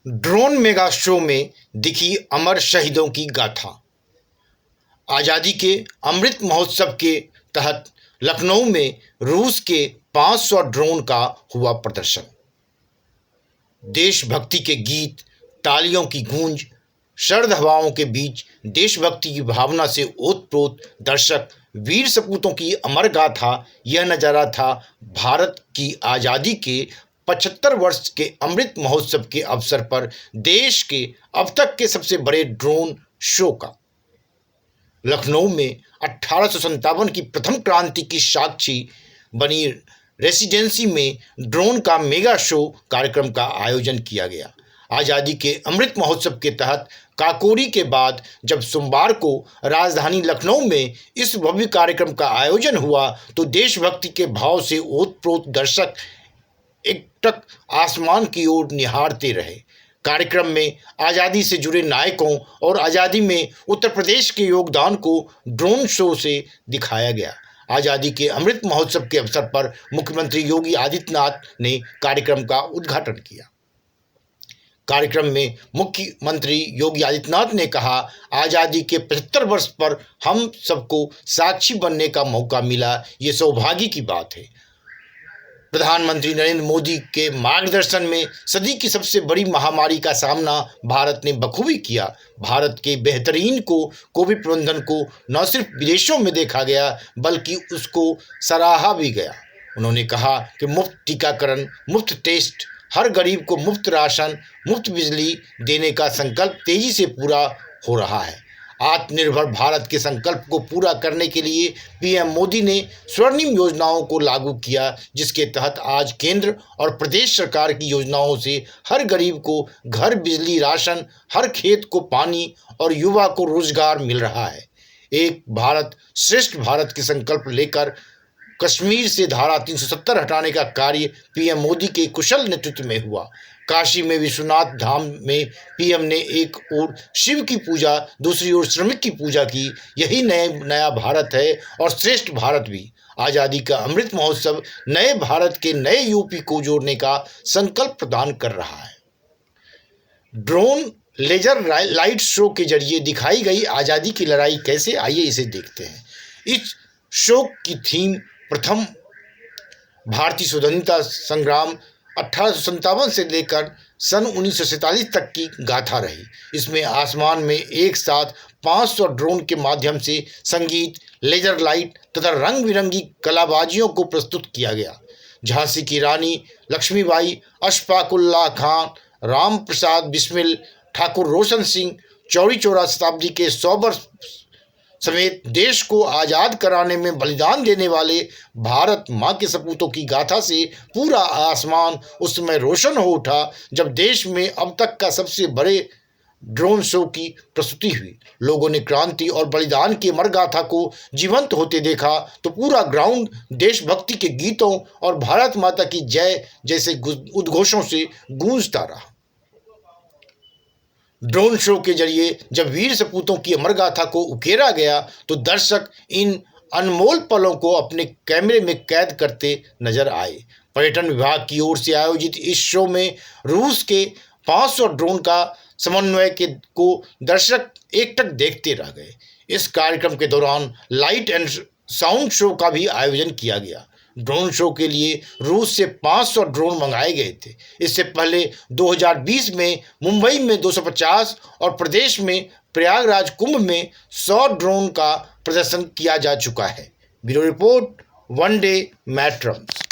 Drone mega show में दिखी अमर शहीदों की गाथा। आज़ादी के अमृत महोत्सव के तहत लखनऊ में रूस के 500 ड्रोन का हुआ प्रदर्शन। देशभक्ति के गीत, तालियों की गूंज, सर्द हवाओं के बीच देशभक्ति की भावना से ओतप्रोत दर्शक, वीर सपूतों की अमर गाथा। यह नज़ारा था भारत की आज़ादी के 75 वर्ष के अमृत महोत्सव के अवसर पर देश के अब तक के सबसे बड़े ड्रोन शो का। लखनऊ में 1857 की प्रथम क्रांति की साक्षी बनी रेसिडेंसी में ड्रोन का मेगा शो कार्यक्रम का आयोजन किया गया। आज़ादी के अमृत महोत्सव के तहत काकोरी के बाद जब सोमवार को राजधानी लखनऊ में इस भव्य कार्यक्रम का आयोजन हुआ तो देशभक्ति के भाव से ओतप्रोत दर्शक एकटक आसमान की ओर निहारते रहे। कार्यक्रम में आज़ादी से जुड़े नायकों और आज़ादी में उत्तर प्रदेश के योगदान को ड्रोन शो से दिखाया गया। आज़ादी के अमृत महोत्सव के अवसर पर मुख्यमंत्री योगी आदित्यनाथ ने कार्यक्रम का उद्घाटन किया। कार्यक्रम में मुख्यमंत्री योगी आदित्यनाथ ने कहा, आज़ादी के 75 वर्ष पर हम सबको साक्षी बनने का मौका मिला, ये सौभाग्य की बात है। प्रधानमंत्री नरेंद्र मोदी के मार्गदर्शन में सदी की सबसे बड़ी महामारी का सामना भारत ने बखूबी किया। भारत के बेहतरीन कोविड प्रबंधन को न सिर्फ विदेशों में देखा गया बल्कि उसको सराहा भी गया। उन्होंने कहा कि मुफ्त टीकाकरण, मुफ्त टेस्ट, हर गरीब को मुफ्त राशन, मुफ्त बिजली देने का संकल्प तेजी से पूरा हो रहा है। आत्मनिर्भर भारत के संकल्प को पूरा करने के लिए पीएम मोदी ने स्वर्णिम योजनाओं को लागू किया, जिसके तहत आज केंद्र और प्रदेश सरकार की योजनाओं से हर गरीब को घर, बिजली, राशन, हर खेत को पानी और युवा को रोजगार मिल रहा है। एक भारत श्रेष्ठ भारत के संकल्प लेकर कश्मीर से धारा 370 हटाने का कार्य पीएम मोदी के कुशल नेतृत्व में हुआ। काशी में विश्वनाथ धाम में पीएम ने एक ओर शिव की पूजा, दूसरी ओर श्रमिक की पूजा की। यही नया भारत है और श्रेष्ठ भारत भी। आज़ादी का अमृत महोत्सव नए भारत के नए यूपी को जोड़ने का संकल्प प्रदान कर रहा है। ड्रोन लेजर लाइट शो के जरिए दिखाई गई आज़ादी की लड़ाई कैसे, आइए इसे देखते हैं। इस शो की थीम प्रथम भारतीय स्वतंत्रता संग्राम 1857 से लेकर सन 1947 तक की गाथा रही। इसमें आसमान में एक साथ 500 ड्रोन के माध्यम से संगीत, लेजर लाइट तथा रंग बिरंगी कलाबाजियों को प्रस्तुत किया गया। झांसी की रानी लक्ष्मीबाई, अशफाक उल्लाह खान, राम प्रसाद बिस्मिल, ठाकुर रोशन सिंह, चौरी चौरा शताब्दी के 100 वर्ष समेत देश को आज़ाद कराने में बलिदान देने वाले भारत माँ के सपूतों की गाथा से पूरा आसमान उस समय रोशन हो उठा जब देश में अब तक का सबसे बड़े ड्रोन शो की प्रस्तुति हुई। लोगों ने क्रांति और बलिदान की अमर गाथा को जीवंत होते देखा तो पूरा ग्राउंड देशभक्ति के गीतों और भारत माता की जय जैसे उद्घोषों से गूंजता रहा। ड्रोन शो के जरिए जब वीर सपूतों की अमर गाथा को उकेरा गया तो दर्शक इन अनमोल पलों को अपने कैमरे में कैद करते नजर आए। पर्यटन विभाग की ओर से आयोजित इस शो में रूस के 500 ड्रोन का समन्वय को दर्शक एकटक देखते रह गए। इस कार्यक्रम के दौरान लाइट एंड साउंड शो का भी आयोजन किया गया। ड्रोन शो के लिए रूस से 500 ड्रोन मंगाए गए थे। इससे पहले 2020 में मुंबई में 250 और प्रदेश में प्रयागराज कुंभ में 100 ड्रोन का प्रदर्शन किया जा चुका है। Bureau report, one day मैट्रम्स।